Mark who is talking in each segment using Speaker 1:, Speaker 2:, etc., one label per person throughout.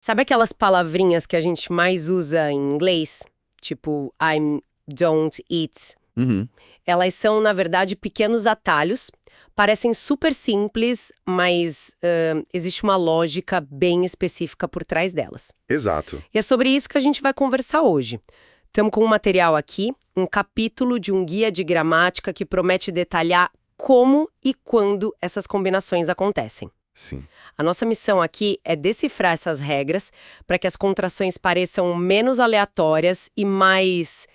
Speaker 1: Sabe aquelas palavrinhas que a gente mais usa em inglês? Tipo, I'm, don't, it.
Speaker 2: Uhum.
Speaker 1: Elas são, na verdade, pequenos atalhos. Parecem super simples, mas existe uma lógica bem específica por trás delas.
Speaker 2: Exato.
Speaker 1: E é sobre isso que a gente vai conversar hoje. Estamos com um material aqui, um capítulo de um guia de gramática que promete detalhar como e quando essas combinações acontecem.
Speaker 2: Sim.
Speaker 1: A nossa missão aqui é decifrar essas regras para que as contrações pareçam menos aleatórias e mais,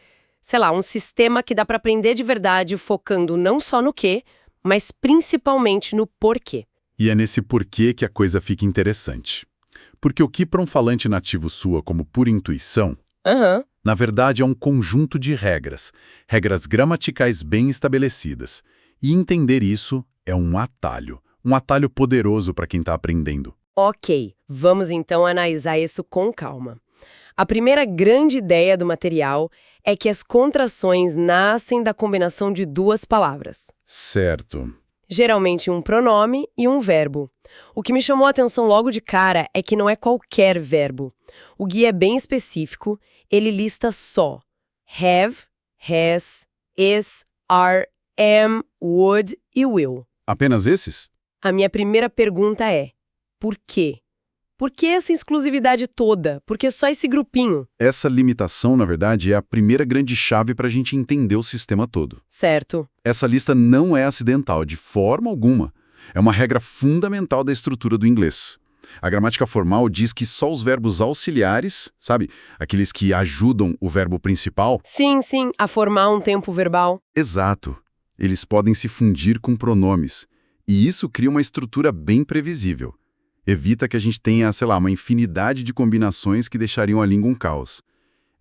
Speaker 1: sei lá, um sistema que dá para aprender de verdade, focando não só no quê, mas principalmente no porquê.
Speaker 3: E é nesse porquê que a coisa fica interessante. Porque o que para um falante nativo soa como pura intuição, na verdade é um conjunto de regras, regras gramaticais bem estabelecidas. E entender isso é um atalho poderoso para quem está aprendendo.
Speaker 1: Ok, vamos então analisar isso com calma. A primeira grande ideia do material é que as contrações nascem da combinação de duas palavras.
Speaker 3: Certo.
Speaker 1: Geralmente um pronome e um verbo. O que me chamou a atenção logo de cara é que não é qualquer verbo. O guia é bem específico, ele lista só have, has, is, are, am, would e will.
Speaker 3: Apenas esses?
Speaker 1: A minha primeira pergunta é, por quê? Por que essa exclusividade toda? Por que só esse grupinho?
Speaker 3: Essa limitação, na verdade, é a primeira grande chave para a gente entender o sistema todo.
Speaker 1: Certo.
Speaker 3: Essa lista não é acidental, de forma alguma. É uma regra fundamental da estrutura do inglês. A gramática formal diz que só os verbos auxiliares, sabe, aqueles que ajudam o verbo principal...
Speaker 1: Sim, a formar um tempo verbal.
Speaker 3: Exato. Eles podem se fundir com pronomes. E isso cria uma estrutura bem previsível. Evita que a gente tenha, sei lá, uma infinidade de combinações que deixariam a língua um caos.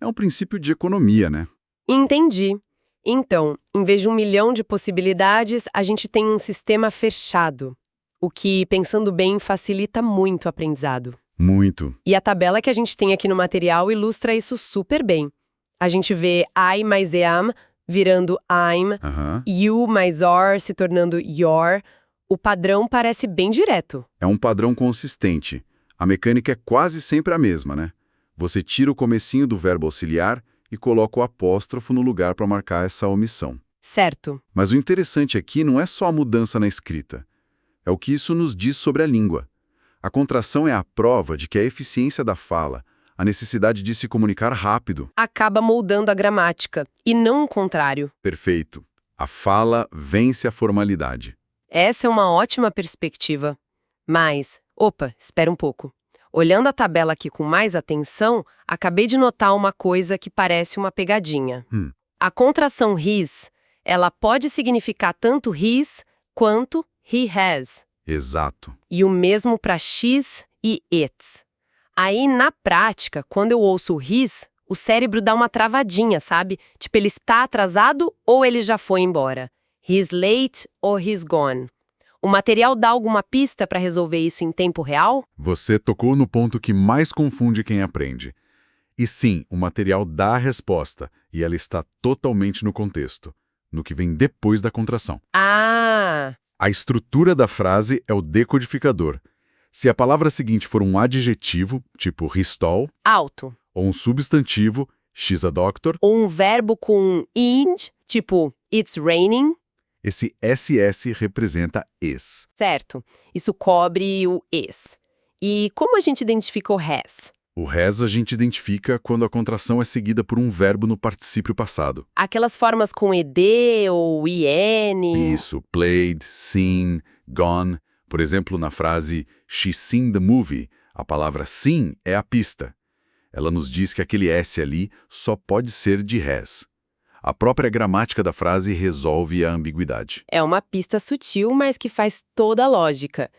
Speaker 3: É um princípio de economia, né?
Speaker 1: Entendi. Então, em vez de 1 milhão de possibilidades, a gente tem um sistema fechado. O que, pensando bem, facilita muito o aprendizado.
Speaker 3: Muito.
Speaker 1: E a tabela que a gente tem aqui no material ilustra isso super bem. A gente vê I mais am virando I'm, you mais are se tornando your. O padrão parece bem direto.
Speaker 3: É um padrão consistente. A mecânica é quase sempre a mesma, né? Você tira o comecinho do verbo auxiliar e coloca o apóstrofo no lugar para marcar essa omissão.
Speaker 1: Certo.
Speaker 3: Mas o interessante aqui não é só a mudança na escrita. É o que isso nos diz sobre a língua. A contração é a prova de que a eficiência da fala, a necessidade de se comunicar rápido...
Speaker 1: acaba moldando a gramática, e não o contrário.
Speaker 3: Perfeito. A fala vence a formalidade.
Speaker 1: Essa é uma ótima perspectiva. Mas, espera um pouco. Olhando a tabela aqui com mais atenção, acabei de notar uma coisa que parece uma pegadinha. A contração his, ela pode significar tanto his quanto he has.
Speaker 3: Exato.
Speaker 1: E o mesmo para x e its. Aí, na prática, quando eu ouço o his, o cérebro dá uma travadinha, sabe? Tipo, ele está atrasado ou ele já foi embora. He's late or he's gone. O material dá alguma pista para resolver isso em tempo real?
Speaker 3: Você tocou no ponto que mais confunde quem aprende. E sim, o material dá a resposta, e ela está totalmente no contexto, no que vem depois da contração.
Speaker 1: Ah!
Speaker 3: A estrutura da frase é o decodificador. Se a palavra seguinte for um adjetivo, tipo he's tall,
Speaker 1: alto,
Speaker 3: ou um substantivo, she's a doctor,
Speaker 1: ou um verbo com ing, tipo it's raining,
Speaker 3: esse SS representa is.
Speaker 1: certo, isso cobre o is. E como a gente identifica o has?
Speaker 3: O has a gente identifica quando a contração é seguida por um verbo no particípio passado.
Speaker 1: Aquelas formas com ed ou in.
Speaker 3: Isso, played, seen, gone. Por exemplo, na frase she seen the movie, a palavra seen é a pista. Ela nos diz que aquele S ali só pode ser de has. A própria gramática da frase resolve a ambiguidade.
Speaker 1: É uma pista sutil, mas que faz toda a lógica.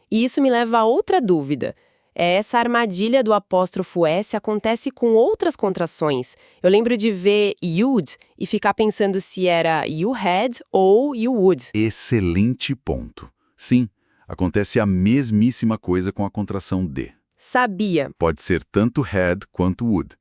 Speaker 1: E isso me leva a outra dúvida. Essa armadilha do apóstrofo S acontece com outras contrações. Eu lembro de ver you'd e ficar pensando se era you had ou you would.
Speaker 3: Excelente ponto. Sim, acontece a mesmíssima coisa com a contração D.
Speaker 1: Sabia.
Speaker 3: Pode ser tanto had quanto would.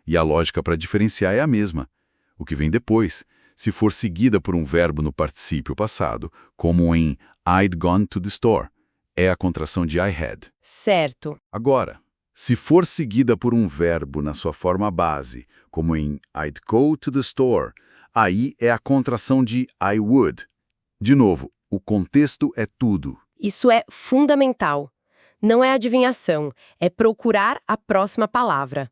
Speaker 3: E a lógica para diferenciar é a mesma. O que vem depois, se for seguida por um verbo no particípio passado, como em I'd gone to the store, é a contração de I had.
Speaker 1: Certo.
Speaker 3: Agora, Se for seguida por um verbo na sua forma base, como em I'd go to the store, aí é a contração de I would. De novo, o contexto é tudo.
Speaker 1: Isso é fundamental. Não é adivinhação, é procurar a próxima palavra.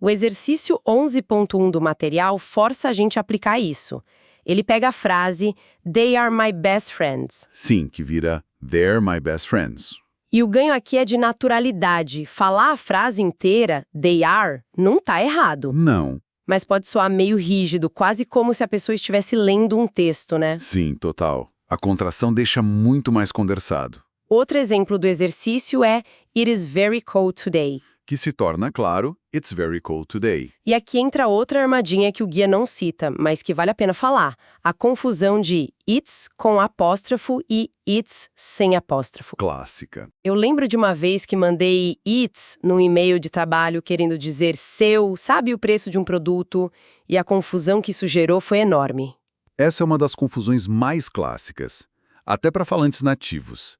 Speaker 1: O exercício 11.1 do material força a gente a aplicar isso. Ele pega a frase They are my best friends.
Speaker 3: Sim, que vira They're my best friends.
Speaker 1: E o ganho aqui é de naturalidade. Falar a frase inteira, they are, não tá errado.
Speaker 3: Não.
Speaker 1: Mas pode soar meio rígido, quase como se a pessoa estivesse lendo um texto, né?
Speaker 3: Sim, total. A contração deixa muito mais condensado.
Speaker 1: Outro exemplo do exercício é It is very cold today.
Speaker 3: Que se torna claro, It's very cold today.
Speaker 1: E aqui entra outra armadilha que o guia não cita, mas que vale a pena falar. A confusão de it's com apóstrofo e it's sem apóstrofo.
Speaker 3: Clássica.
Speaker 1: Eu lembro de uma vez que mandei it's num e-mail de trabalho querendo dizer seu, sabe o preço de um produto, e a confusão que isso gerou foi enorme.
Speaker 3: Essa é uma das confusões mais clássicas, até para falantes nativos.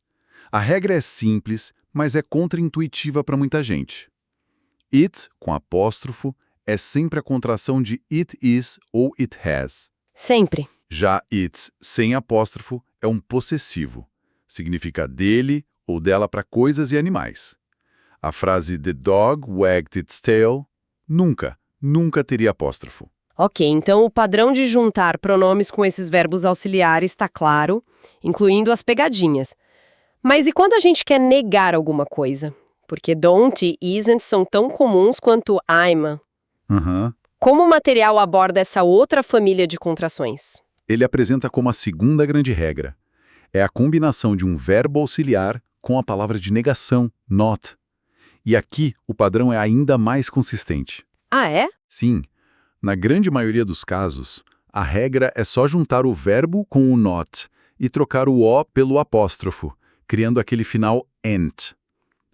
Speaker 3: A regra é simples, mas é contraintuitiva para muita gente. It, com apóstrofo, é sempre a contração de it is ou it has.
Speaker 1: Sempre.
Speaker 3: Já it, sem apóstrofo, é um possessivo. Significa dele ou dela para coisas e animais. A frase The dog wagged its tail nunca teria apóstrofo.
Speaker 1: Ok, então o padrão de juntar pronomes com esses verbos auxiliares está claro, incluindo as pegadinhas. Mas e quando a gente quer negar alguma coisa? Porque don't e isn't são tão comuns quanto I'm. Como o material aborda essa outra família de contrações?
Speaker 3: Ele apresenta como a segunda grande regra. É a combinação de um verbo auxiliar com a palavra de negação, not. E aqui o padrão é ainda mais consistente.
Speaker 1: Ah, é?
Speaker 3: Sim. Na grande maioria dos casos, a regra é só juntar o verbo com o not e trocar o O pelo apóstrofo, criando aquele final ent.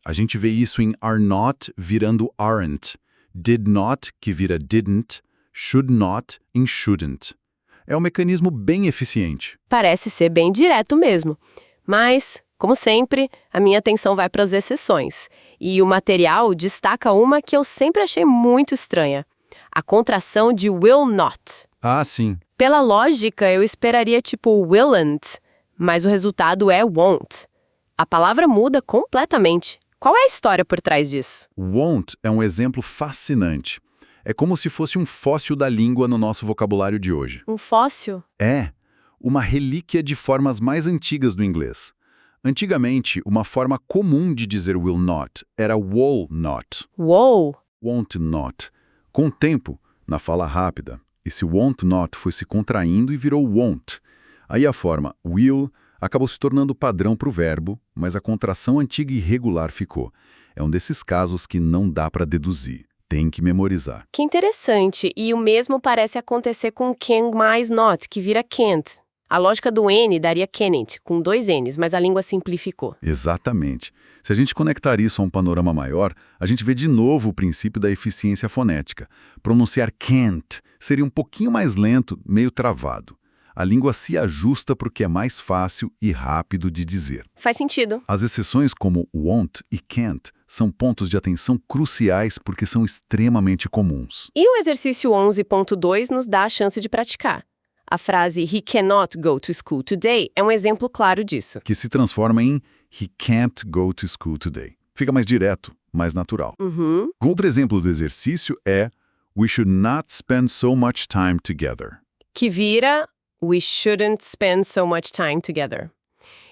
Speaker 3: A gente vê isso em are not virando aren't, did not que vira didn't, should not em shouldn't. É um mecanismo bem eficiente.
Speaker 1: Parece ser bem direto mesmo. Mas, como sempre, a minha atenção vai para as exceções. E o material destaca uma que eu sempre achei muito estranha. A contração de will not.
Speaker 3: Ah, sim.
Speaker 1: Pela lógica, eu esperaria tipo willn't, mas o resultado é won't. A palavra muda completamente. Qual é a história por trás disso?
Speaker 3: Won't é um exemplo fascinante. É como se fosse um fóssil da língua no nosso vocabulário de hoje.
Speaker 1: Um fóssil?
Speaker 3: É, uma relíquia de formas mais antigas do inglês. Antigamente, uma forma comum de dizer will not era will not.
Speaker 1: Uou!
Speaker 3: Won't not. Com o tempo, na fala rápida, esse won't not foi se contraindo e virou won't. Aí a forma will acabou se tornando padrão para o verbo, mas a contração antiga e irregular ficou. É um desses casos que não dá para deduzir. Tem que memorizar.
Speaker 1: Que interessante. E o mesmo parece acontecer com can mais not, que vira can't. A lógica do N daria can't, com 2 N's, mas a língua simplificou.
Speaker 3: Exatamente. Se a gente conectar isso a um panorama maior, a gente vê de novo o princípio da eficiência fonética. Pronunciar can't seria um pouquinho mais lento, meio travado. A língua se ajusta para o que é mais fácil e rápido de dizer.
Speaker 1: Faz sentido.
Speaker 3: As exceções como won't e can't são pontos de atenção cruciais porque são extremamente comuns.
Speaker 1: E o exercício 11.2 nos dá a chance de praticar. A frase he cannot go to school today é um exemplo claro disso.
Speaker 3: Que se transforma em he can't go to school today. Fica mais direto, mais natural. Outro exemplo do exercício é we should not spend so much time together.
Speaker 1: Que vira we shouldn't spend so much time together.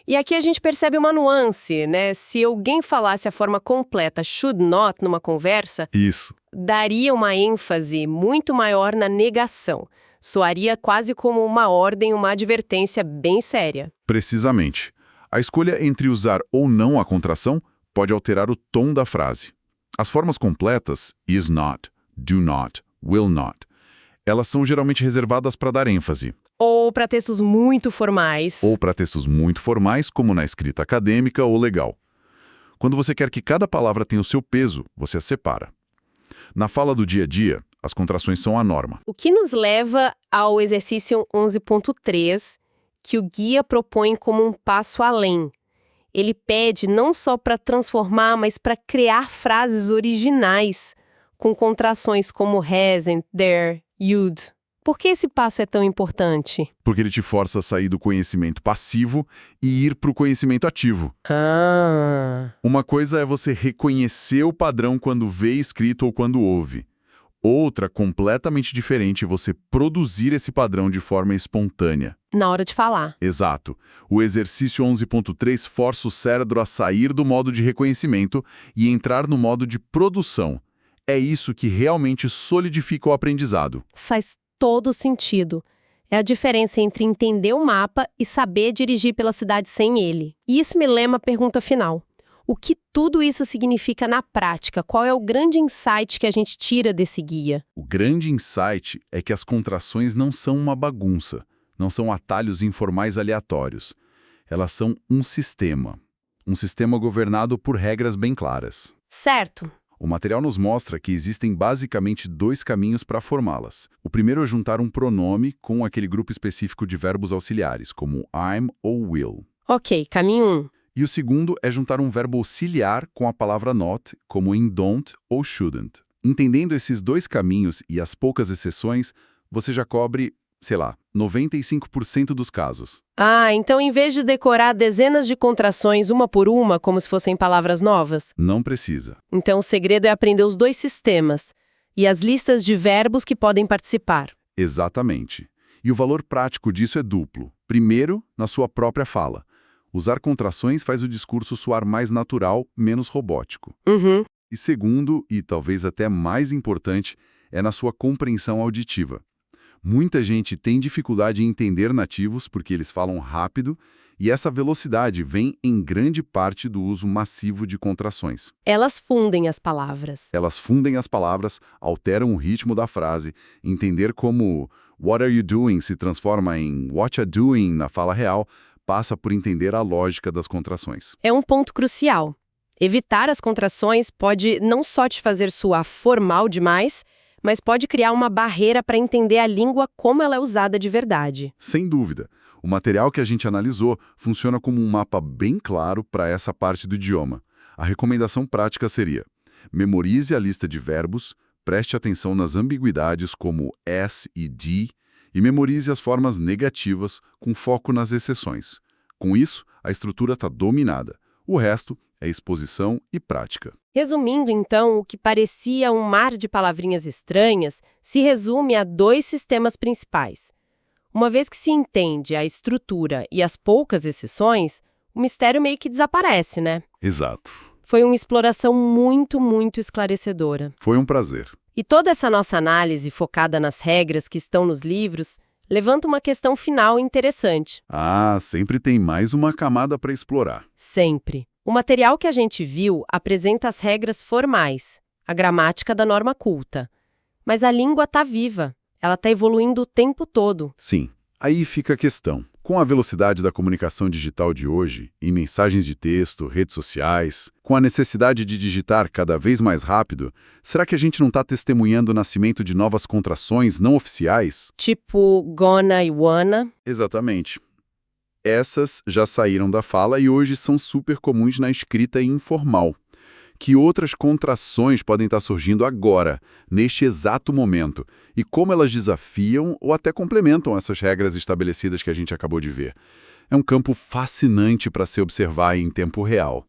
Speaker 1: E aqui a gente percebe uma nuance, né? Se alguém falasse a forma completa should not numa conversa,
Speaker 3: Isso.
Speaker 1: daria uma ênfase muito maior na negação. Soaria quase como uma ordem, uma advertência bem séria.
Speaker 3: Precisamente. A escolha entre usar ou não a contração pode alterar o tom da frase. As formas completas, is not, do not, will not, elas são geralmente reservadas para dar ênfase.
Speaker 1: Ou para textos muito formais.
Speaker 3: Ou para textos muito formais, como na escrita acadêmica ou legal. Quando você quer que cada palavra tenha o seu peso, você as separa. Na fala do dia a dia, as contrações são a norma.
Speaker 1: O que nos leva ao exercício 11.3, que o guia propõe como um passo além. Ele pede não só para transformar, mas para criar frases originais, com contrações como hasn't, there, you'd. Por que esse passo é tão importante?
Speaker 3: Porque ele te força a sair do conhecimento passivo e ir para o conhecimento ativo. Uma coisa é você reconhecer o padrão quando vê escrito ou quando ouve. Outra, completamente diferente, é você produzir esse padrão de forma espontânea.
Speaker 1: Na hora de falar.
Speaker 3: Exato. O exercício 11.3 força o cérebro a sair do modo de reconhecimento e entrar no modo de produção. É isso que realmente solidifica o aprendizado.
Speaker 1: Faz todo sentido. É a diferença entre entender o mapa e saber dirigir pela cidade sem ele. E isso me lembra a pergunta final. O que tudo isso significa na prática? Qual é o grande insight que a gente tira desse guia?
Speaker 3: O grande insight é que as contrações não são uma bagunça, não são atalhos informais aleatórios. Elas são um sistema governado por regras bem claras.
Speaker 1: Certo.
Speaker 3: O material nos mostra que existem basicamente 2 caminhos para formá-las. O primeiro é juntar um pronome com aquele grupo específico de verbos auxiliares, como I'm ou will.
Speaker 1: Ok, caminho 1.
Speaker 3: E o segundo é juntar um verbo auxiliar com a palavra not, como in don't ou shouldn't. Entendendo esses 2 caminhos e as poucas exceções, você já cobre, 95% dos casos.
Speaker 1: Então em vez de decorar dezenas de contrações uma por uma, como se fossem palavras novas?
Speaker 3: Não precisa.
Speaker 1: Então o segredo é aprender os 2 sistemas e as listas de verbos que podem participar.
Speaker 3: Exatamente. E o valor prático disso é duplo. Primeiro, na sua própria fala. Usar contrações faz o discurso soar mais natural, menos robótico. E segundo, e talvez até mais importante, é na sua compreensão auditiva. Muita gente tem dificuldade em entender nativos porque eles falam rápido, e essa velocidade vem em grande parte do uso massivo de contrações.
Speaker 1: Elas fundem as palavras.
Speaker 3: Elas fundem as palavras, alteram o ritmo da frase. Entender como what are you doing se transforma em what you doing na fala real, passa por entender a lógica das contrações.
Speaker 1: É um ponto crucial. Evitar as contrações pode não só te fazer soar formal demais, mas pode criar uma barreira para entender a língua como ela é usada de verdade.
Speaker 3: Sem dúvida. O material que a gente analisou funciona como um mapa bem claro para essa parte do idioma. A recomendação prática seria: memorize a lista de verbos, preste atenção nas ambiguidades como S e D, e memorize as formas negativas com foco nas exceções. Com isso, a estrutura está dominada. O resto é exposição e prática.
Speaker 1: Resumindo, então, o que parecia um mar de palavrinhas estranhas se resume a 2 sistemas principais. Uma vez que se entende a estrutura e as poucas exceções, o mistério meio que desaparece, né?
Speaker 3: Exato.
Speaker 1: Foi uma exploração muito esclarecedora.
Speaker 3: Foi um prazer.
Speaker 1: E toda essa nossa análise focada nas regras que estão nos livros levanta uma questão final interessante.
Speaker 3: Sempre tem mais uma camada para explorar.
Speaker 1: Sempre. O material que a gente viu apresenta as regras formais, a gramática da norma culta. Mas a língua está viva, ela está evoluindo o tempo todo.
Speaker 3: Sim. Aí fica a questão. Com a velocidade da comunicação digital de hoje, em mensagens de texto, redes sociais, com a necessidade de digitar cada vez mais rápido, será que a gente não está testemunhando o nascimento de novas contrações não oficiais?
Speaker 1: Tipo gonna e wanna?
Speaker 3: Exatamente. Essas já saíram da fala e hoje são super comuns na escrita informal. Que outras contrações podem estar surgindo agora, neste exato momento, e como elas desafiam ou até complementam essas regras estabelecidas que a gente acabou de ver. É um campo fascinante para se observar em tempo real.